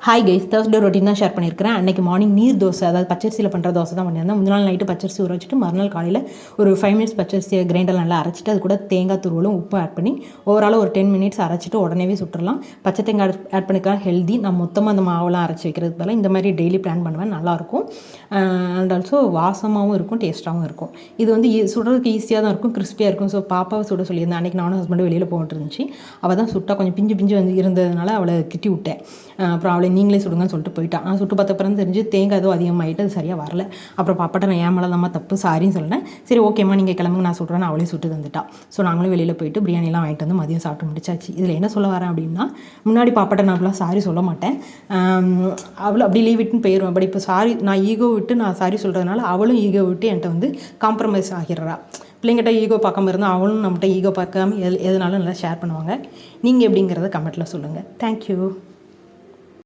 Hi guys, Thursday routine தான் share பண்ணியிருக்கிறேன். அன்றைக்கி மார்னிங் நீர் தோசை, அதாவது பச்சரிசியில் பண்ணுற தோசை தான் பண்ணியிருந்தேன். முந்தின நாள் நைட்டு பச்சரிசி ஊற வச்சுட்டு மறுநாள் காலையில் ஒரு 5 மினிட்ஸ் பச்சரிசியை கிரைண்டர் நல்லா அரைச்சிட்டு அது கூட தேங்காய் துருவலும் உப்பு ஆட் பண்ணி ஓவரால் ஒரு 10 மினிட்ஸ் அரைச்சிட்டு உடனே சுட்டுடலாம். பச்சை தேங்காய் ஆட் பண்ணிக்கலாம், ஹெல்தி. நான் மொத்தமாக அந்த மாவெல்லாம் அரைச்சி வைக்கிறதுக்கு பதிலாக இந்த மாதிரி டெய்லி பிளான் பண்ணுவேன், நல்லாயிருக்கும். அண்ட் ஆல்சோ வாசமாகவும் இருக்கும், டேஸ்ட்டாகவும் இருக்கும். இது வந்து சுடுறதுக்கு ஈஸியாக தான் இருக்கும், கிறிஸ்பியாக இருக்கும். ஸோ பாப்பாவை சுட சொல்லியிருந்தேன். அன்றைக்கி நானும் ஹஸ்பண்டும் வெளியில் போகிட்டு இருந்துச்சு. அவள் தான் சுட்டா கொஞ்சம் பிஞ்சு பிஞ்சு வந்து இருந்ததுனால அவளை திட்டி விட்டேன். அப்புறம் அவளை நீங்களே சுடுங்கன்னு சொல்லிட்டு போயிட்டான். நான் சுட்டு பார்த்த பிறகு தெரிஞ்சு தேங்காய் ஏதோ அதிகமாகிட்டு அது சரியாக வரல. அப்புறம் பாப்பாட்ட நான் ஏன் மேலே தான்மா தப்பு, சாரின்னு சொன்னேன். சரி ஓகேம்மா நீங்கள் கிளம்புங்க, நான் சுடுறேன்னு அவளே சுட்டு தந்துட்டா. ஸோ நாங்களும் வெளியில் போயிட்டு பிரியாணிலாம் வாங்கிட்டு வந்து மதியம் சாப்பிட்டு முடிச்சாச்சு. இதில் என்ன சொல்ல வரேன் அப்படின்னா, முன்னாடி பாப்பாட்ட நான் அப்படிலாம் சாரி சொல்ல மாட்டேன், அவளும் அப்படி லீவ் விட்டுன்னு போயிடுவேன். பட் இப்போ சாரி நான் ஈகோ விட்டு நான் சாரி சொல்கிறதுனால அவளும் ஈகோ விட்டு என்கிட்ட வந்து காம்ப்ரமைஸ் ஆகிடுறா. பிள்ளைங்கிட்ட ஈகோ பார்க்காம இருந்தால் அவளும் நம்மகிட்ட ஈகோ பார்க்காம எதுனாலும் நல்லா ஷேர் பண்ணுவாங்க. நீங்கள் எப்படிங்கிறத கமெண்ட்டில் சொல்லுங்கள். தேங்க்யூ.